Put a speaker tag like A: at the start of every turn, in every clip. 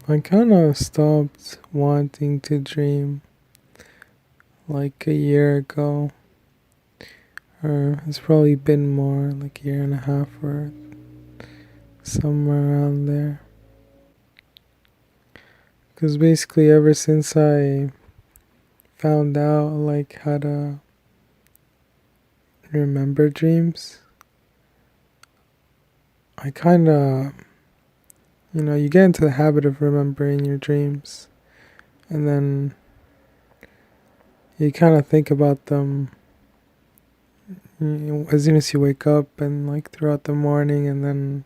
A: I kind of stopped wanting to dream like a year ago, or it's probably been more, like a year and a half or somewhere around there. Because basically, ever since I found out like how to remember dreams, I kind of, you get into the habit of remembering your dreams, and then you kind of think about them as soon as you wake up and like throughout the morning, and then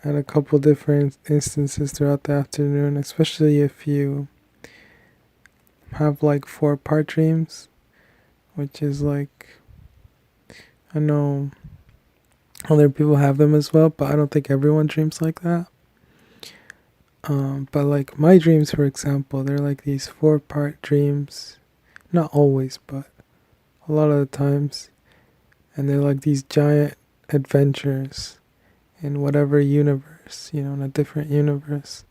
A: at a couple different instances throughout the afternoon, especially if you have like 4-part dreams, which is like, I know other people have them as well, but I don't think everyone dreams like that. But like my dreams, for example, they're like these 4-part dreams. Not always, but a lot of the times. And they're like these giant adventures in whatever universe, in a different universe.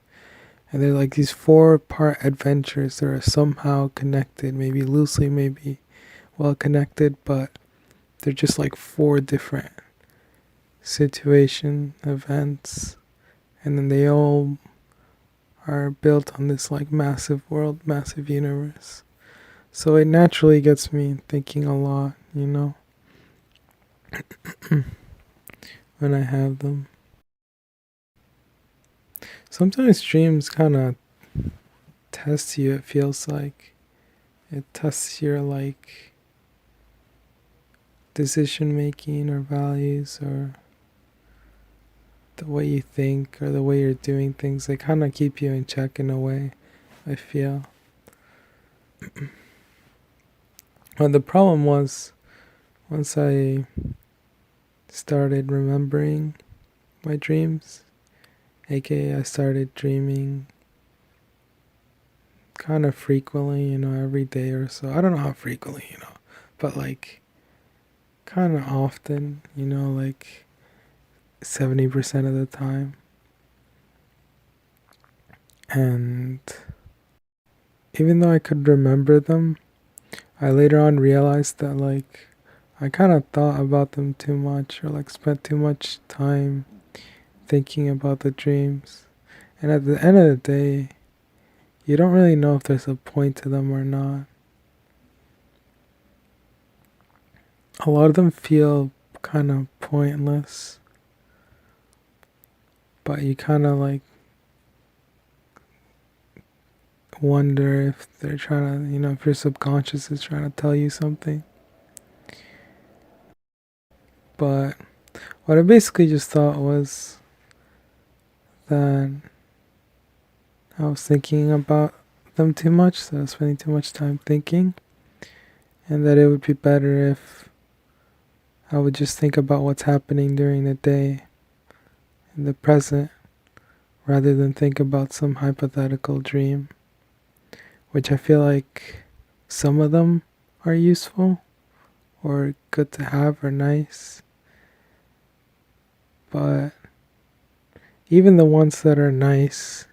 A: And they're like these 4-part adventures that are somehow connected, maybe loosely, maybe well connected, but they're just like 4 different situation events. And then they all are built on this like massive world, massive universe. So it naturally gets me thinking a lot, when I have them. Sometimes dreams kind of test you, it feels like. It tests your like decision making or values or the way you think or the way you're doing things. They kind of keep you in check in a way, I feel. But the problem was, once I started remembering my dreams, aka I started dreaming kind of frequently, every day or so. I don't know how frequently, but like kind of often, like 70% of the time. And even though I could remember them, I later on realized that like I kind of thought about them too much, or like spent too much time thinking about the dreams. And at the end of the day, you don't really know if there's a point to them or not. A lot of them feel kind of pointless, but you kind of like wonder if they're trying to, if your subconscious is trying to tell you something. But what I basically just thought was that I was thinking about them too much, so I was spending too much time thinking, and that it would be better if I would just think about what's happening during the day, in the present, rather than think about some hypothetical dream, which I feel like some of them are useful or good to have or nice, but even the ones that are nice,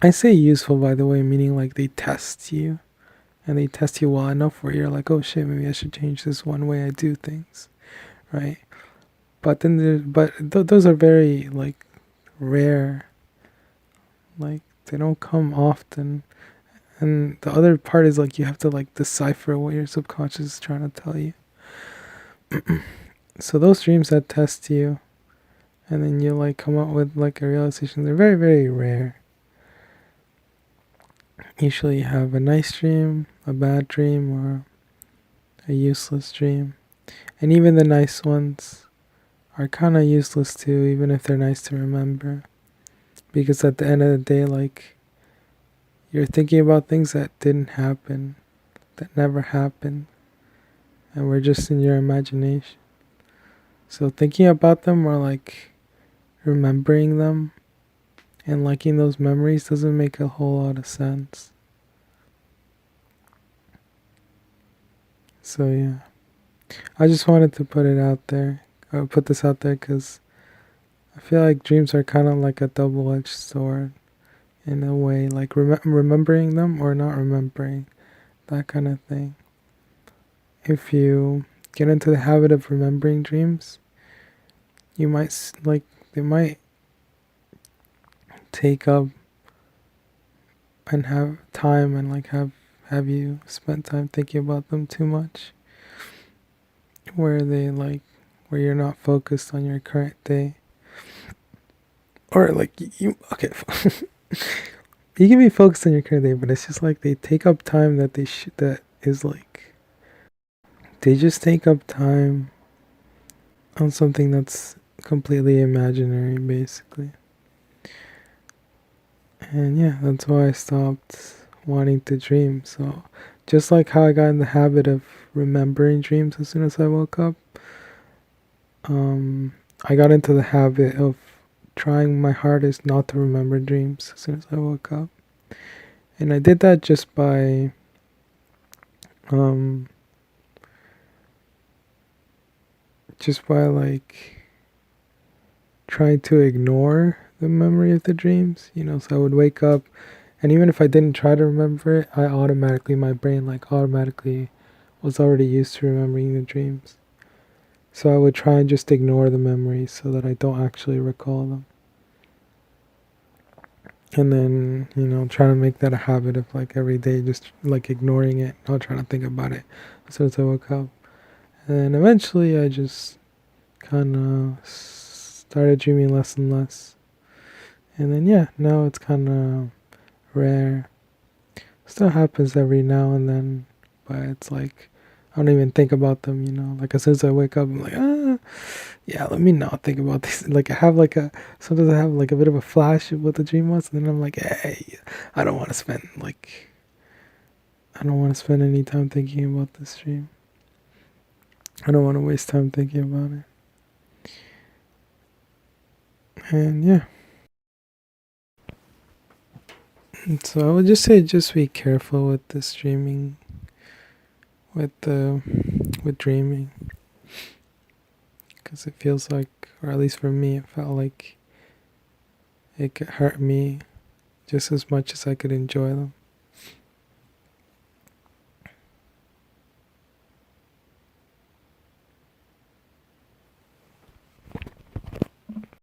A: I say useful by the way, meaning like they test you, and they test you well enough where you're like, oh shit, maybe I should change this one way I do things, right? But then those are very like rare, like they don't come often. And the other part is like you have to like decipher what your subconscious is trying to tell you. So those dreams that test you, and then you like come up with like a realization, they're very, very rare. Usually you have a nice dream, a bad dream, or a useless dream. And even the nice ones are kind of useless too, even if they're nice to remember. Because at the end of the day, like, you're thinking about things that didn't happen, that never happened, and were just in your imagination. So thinking about them or like remembering them and liking those memories doesn't make a whole lot of sense. So yeah, I just wanted to put it out there. I put this out there because I I feel like dreams are kind of like a double-edged sword in a way, like remembering them or not remembering, that kind of thing. If you get into the habit of remembering dreams, you might like they might take up and have time and like have you spend time thinking about them too much, where they like where you're not focused on your current day, or like you okay. You can be focused on your current day, but it's just like they take up time that they should that is like they just take up time on something that's completely imaginary, basically. And yeah, that's why I stopped wanting to dream. So, just like how I got in the habit of remembering dreams as soon as I woke up, I got into the habit of trying my hardest not to remember dreams as soon as I woke up. And I did that um, just by like trying to ignore the memory of the dreams, so I would wake up, and even if I didn't try to remember it, my brain like automatically was already used to remembering the dreams. So I would try and just ignore the memories so that I don't actually recall them. And then, try to make that a habit of like every day, just like ignoring it, not trying to think about it as soon as I woke up. And then eventually I just kind of started dreaming less and less. And then, yeah, now it's kind of rare. Still happens every now and then, but it's like I don't even think about them. Like as soon as I wake up, I'm like, yeah, let me not think about this. Like I have like sometimes I have like a bit of a flash of what the dream was, and then I'm like, hey, I don't want to spend I don't want to spend any time thinking about this dream. I don't want to waste time thinking about it. And yeah. So I would just say just be careful with this dreaming, with dreaming, because it feels like, or at least for me, it felt like it could hurt me just as much as I could enjoy them.